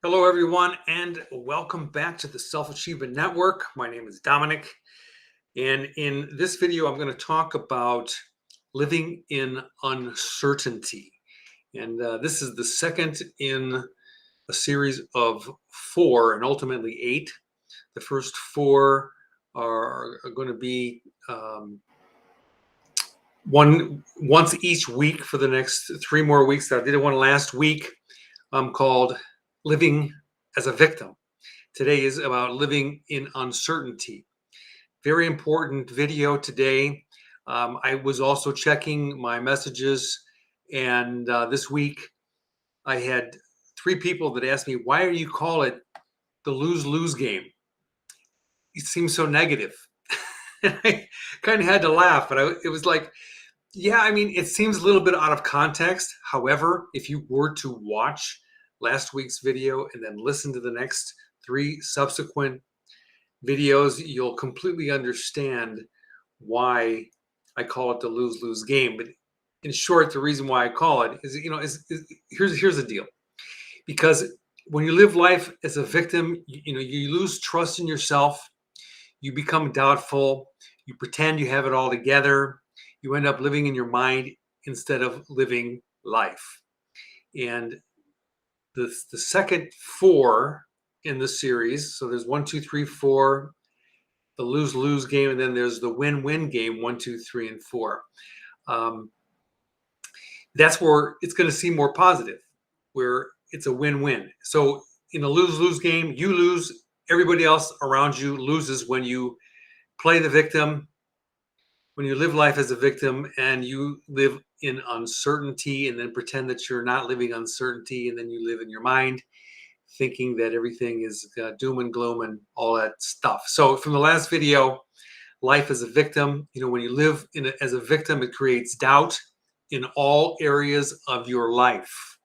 Hello, everyone, and welcome back to the Self Achievement Network. My name is Dominic, and in this video, I'm going to talk about living in uncertainty. And this is the second in a series of four, and ultimately eight. The first four are going to be once each week for the next 3 more weeks. I did one last week called Living as a Victim. Today is about living in uncertainty. Very important video today. I was also checking my messages, and this week I had 3 people that asked me, why do you call it the lose-lose game? It seems so negative. I kind of had to laugh, but it was like, yeah, I mean, it seems a little bit out of context. However, if you were to watch last week's video and then listen to the next 3 subsequent videos, you'll completely understand why I call it the lose-lose game. But in short, the reason why I call it is, here's the deal. Because when you live life as a victim, you lose trust in yourself. You become doubtful. You pretend you have it all together. You end up living in your mind instead of living life. And the second 4 in the series, so there's 1, 2, 3, 4, the lose-lose game, and then there's the win-win game, 1, 2, 3, and 4. That's where it's going to seem more positive, where it's a win-win. So in a lose-lose game, you lose, everybody else around you loses when you play the victim, when you live life as a victim, and you live in uncertainty and then pretend that you're not living uncertainty, and then you live in your mind thinking that everything is doom and gloom and all that stuff. So from the last video, life as a victim, when you live as a victim, it creates doubt in all areas of your life.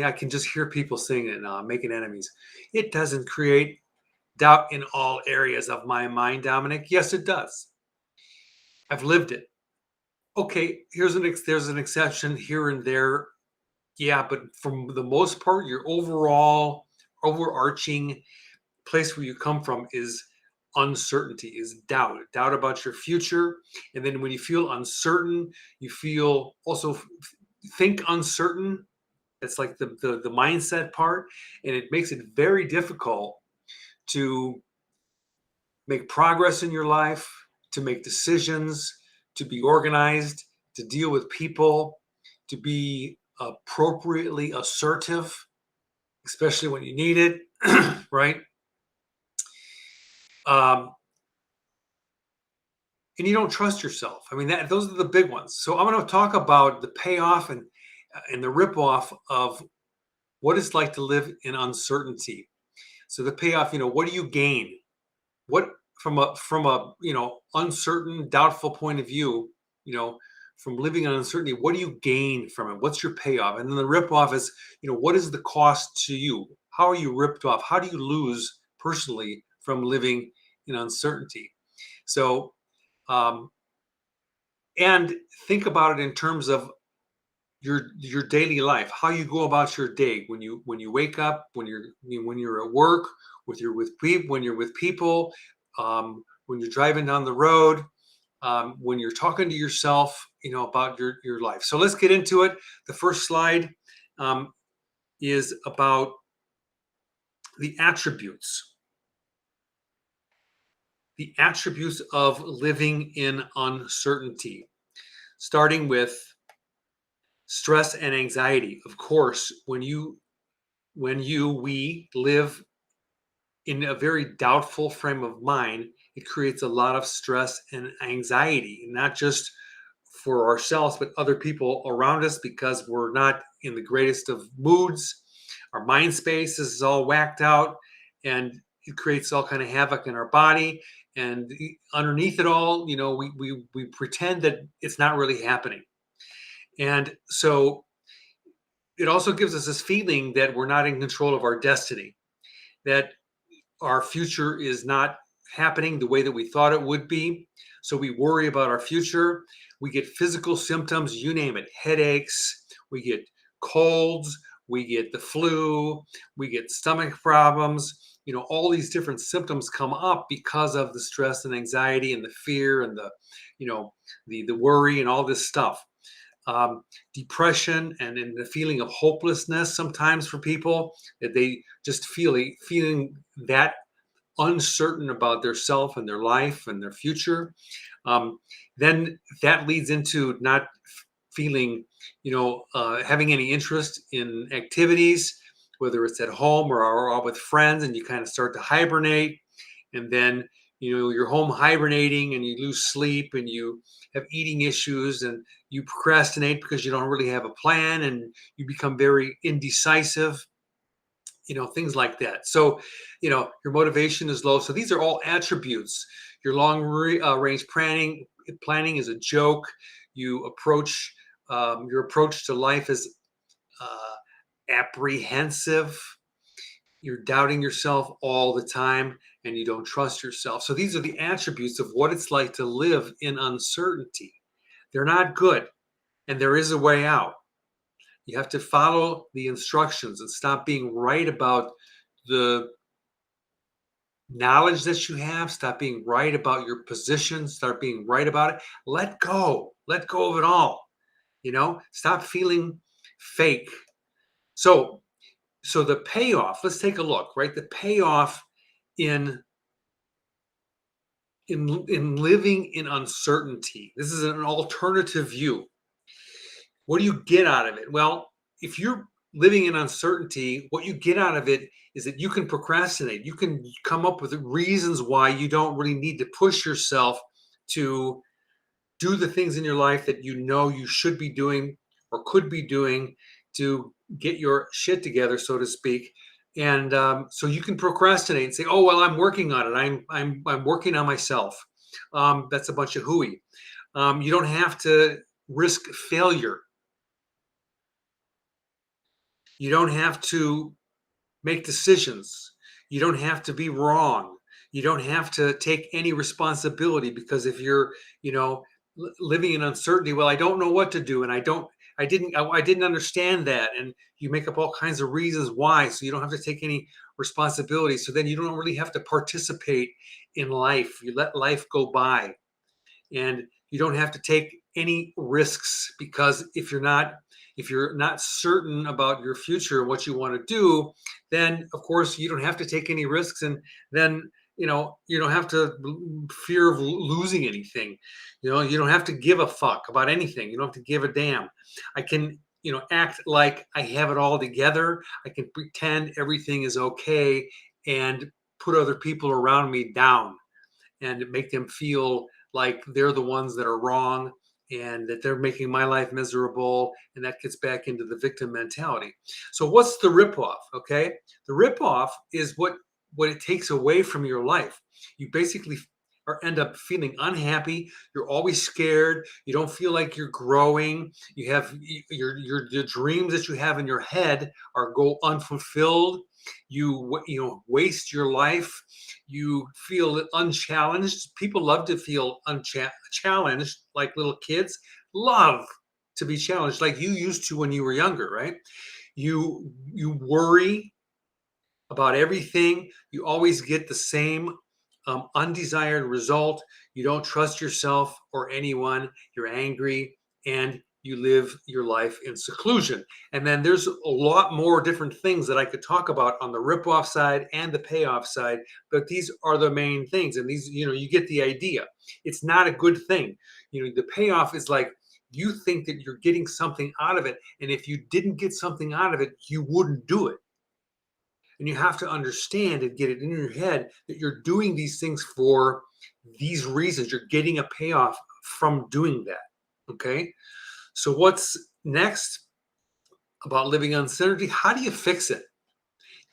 I can just hear people saying it now, making enemies. It doesn't create doubt in all areas of my mind, Dominic. Yes, it does. I've lived it. Okay, there's an exception here and there. Yeah, but for the most part, your overarching place where you come from is uncertainty, is doubt about your future. And then when you feel uncertain, you feel also think uncertain. It's like the mindset part, and it makes it very difficult to make progress in your life, to make decisions, to be organized, to deal with people, to be appropriately assertive, especially when you need it, right? And you don't trust yourself. I mean, those are the big ones. So I'm going to talk about the payoff and the ripoff of what it's like to live in uncertainty. So the payoff, what do you gain? What from a uncertain, doubtful point of view, from living in uncertainty, what do you gain from it? What's your payoff? And then the ripoff is, what is the cost to you? How are you ripped off? How do you lose personally from living in uncertainty? So, and think about it in terms of your daily life, how you go about your day when you wake up, when you're at work, with people, when you're with people, when you're driving down the road, when you're talking to yourself, about your life. So let's get into it. The first slide is about the attributes of living in uncertainty, starting with stress and anxiety. Of course, when we live in a very doubtful frame of mind, it creates a lot of stress and anxiety, not just for ourselves, but other people around us, because we're not in the greatest of moods. Our mind space is all whacked out, and it creates all kind of havoc in our body. And underneath it all, we pretend that it's not really happening. And so it also gives us this feeling that we're not in control of our destiny, that our future is not happening the way that we thought it would be. So we worry about our future. We get physical symptoms, you name it, headaches, we get colds, we get the flu, we get stomach problems. All these different symptoms come up because of the stress and anxiety and the fear and you know, the worry and all this stuff. um, Depression and the feeling of hopelessness sometimes for people, that they just feeling that uncertain about their self and their life and their future. um, then that leads into not feeling, having any interest in activities, whether it's at home or with friends, and you kind of start to hibernate. And then, you're home hibernating and you lose sleep and you have eating issues and you procrastinate because you don't really have a plan and you become very indecisive, things like that. So, your motivation is low. So these are all attributes. Your range planning is a joke. You approach Your approach to life is apprehensive. You're doubting yourself all the time and you don't trust yourself. So these are the attributes of what it's like to live in uncertainty. They're not good, and there is a way out. You have to follow the instructions and stop being right about the knowledge that you have. Stop being right about your position. Start being right about it. Let go of it all. Stop feeling fake. So so the payoff, let's take a look, right? The payoff in living in uncertainty. This is an alternative view. What do you get out of it? Well, if you're living in uncertainty, what you get out of it is that you can procrastinate. You can come up with reasons why you don't really need to push yourself to do the things in your life that you should be doing or could be doing to get your shit together, so to speak. And so you can procrastinate and say, "Oh well, I'm working on it. I'm working on myself." That's a bunch of hooey. You don't have to risk failure. You don't have to make decisions. You don't have to be wrong. You don't have to take any responsibility, because if you're, you know, living in uncertainty, well, I don't know what to do, and I didn't understand that, and you make up all kinds of reasons why, so you don't have to take any responsibility. So then you don't really have to participate in life. You let life go by, and you don't have to take any risks, because if you're not certain about your future and what you want to do, then of course you don't have to take any risks, and then you don't have to fear of losing anything. You don't have to give a fuck about anything. You don't have to give a damn. I can act like I have it all together. I can pretend everything is okay and put other people around me down and make them feel like they're the ones that are wrong and that they're making my life miserable. And that gets back into the victim mentality. So what's the ripoff? Okay. The ripoff is what it takes away from your life. You basically or end up feeling unhappy. You're always scared. You don't feel like you're growing. You have your dreams that you have in your head are go unfulfilled. Waste your life. You feel unchallenged. People love to feel challenged, like little kids love to be challenged, like you used to when you were younger, right? You worry about everything. You always get the same undesired result. You don't trust yourself or anyone. You're angry and you live your life in seclusion. And then there's a lot more different things that I could talk about on the rip-off side and the payoff side, but these are the main things. And these, you get the idea. It's not a good thing. The payoff is like you think that you're getting something out of it. And if you didn't get something out of it, you wouldn't do it. And you have to understand and get it in your head that you're doing these things for these reasons. You're getting a payoff from doing that. Okay. So, what's next about living uncertainty? How do you fix it?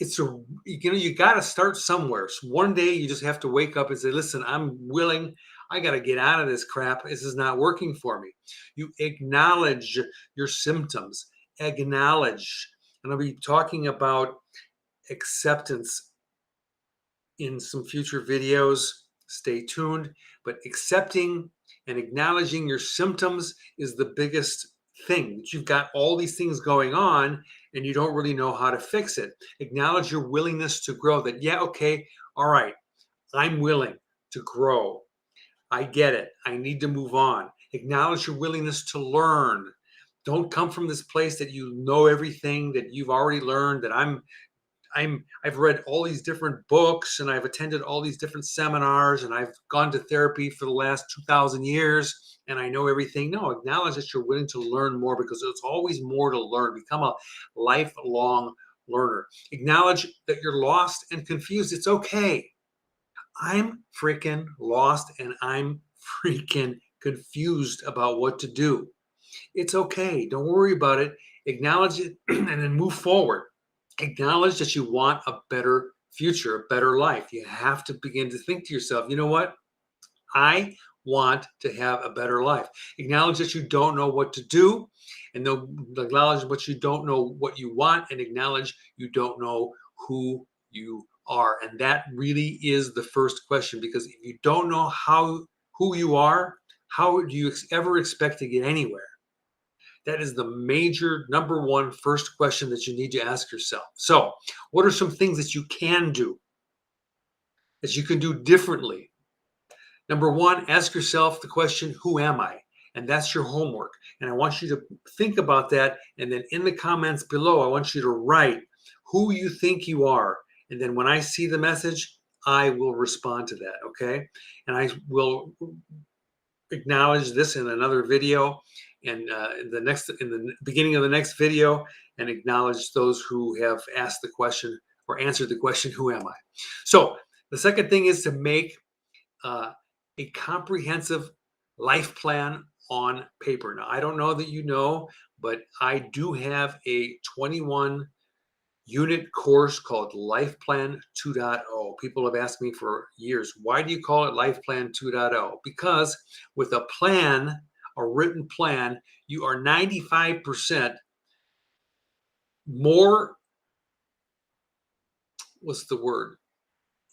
You got to start somewhere. So one day you just have to wake up and say, listen, I'm willing. I got to get out of this crap. This is not working for me. You acknowledge your symptoms, acknowledge. And I'll be talking about acceptance in some future videos. Stay tuned. But accepting and acknowledging your symptoms is the biggest thing, that you've got all these things going on and you don't really know how to fix it. Acknowledge your willingness to grow, that, yeah, okay, all right, I'm willing to grow. I get it. I need to move on. Acknowledge your willingness to learn. Don't come from this place that you know everything, that you've already learned, that I've read all these different books and I've attended all these different seminars and I've gone to therapy for the last 2,000 years and I know everything. No, acknowledge that you're willing to learn more, because there's always more to learn. Become a lifelong learner. Acknowledge that you're lost and confused. It's okay. I'm freaking lost and I'm freaking confused about what to do. It's okay. Don't worry about it. Acknowledge it and then move forward. Acknowledge that you want a better future, a better life. You have to begin to think to yourself, you know what? I want to have a better life. Acknowledge that you don't know what to do, and acknowledge what you don't know what you want, and acknowledge you don't know who you are. And that really is the first question, because if you don't know who you are, how do you ever expect to get anywhere? That is the major number one first question that you need to ask yourself. So, what are some things that you can do, that you can do differently? Number one, ask yourself the question, who am I? And that's your homework. And I want you to think about that. And then in the comments below, I want you to write who you think you are. And then when I see the message, I will respond to that. Okay. And I will acknowledge this in another video, and in the beginning of the next video, and acknowledge those who have asked the question or answered the question, who am I? So the second thing is to make a comprehensive life plan on paper. Now, I don't know that you know, but I do have a 21 unit course called Life Plan 2.0. People have asked me for years, why do you call it Life Plan 2.0? Because with a plan, a written plan, you are 95% more, what's the word?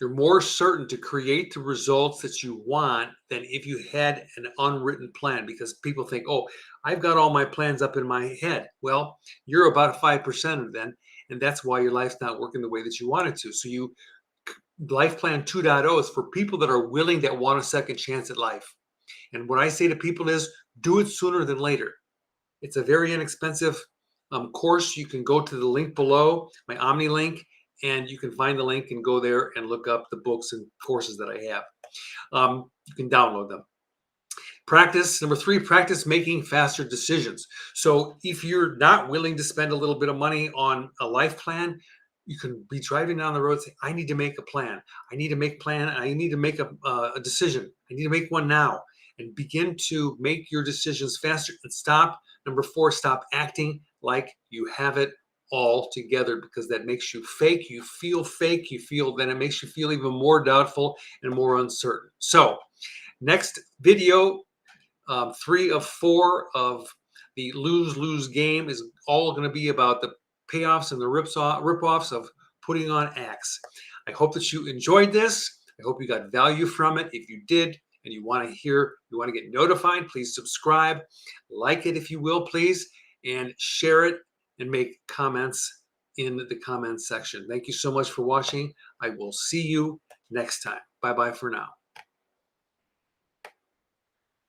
You're more certain to create the results that you want than if you had an unwritten plan, because people think, oh, I've got all my plans up in my head. Well, you're about 5% of them, and that's why your life's not working the way that you want it to. So Life Plan 2.0 is for people that are willing, that want a second chance at life. And what I say to people is, do it sooner than later. It's a very inexpensive course. You can go to the link below, my Omni link, and you can find the link and go there and look up the books and courses that I have. You can download them. Practice, number three, practice making faster decisions. So if you're not willing to spend a little bit of money on a life plan, you can be driving down the road and say, I need to make a plan. I need to make a plan. I need to make a decision. I need to make one now, and begin to make your decisions faster. And stop, number four, stop acting like you have it all together, because that makes you fake. You feel, then it makes you feel even more doubtful and more uncertain. So next video, 3 of 4 of the lose-lose game is all going to be about the payoffs and the rip-offs of putting on acts. I hope that you enjoyed this. I hope you got value from it. If you did, and you want to get notified, please subscribe, like it if you will, please, and share it, and make comments in the comments section. Thank you so much for watching. I will see you next time. Bye-bye for now.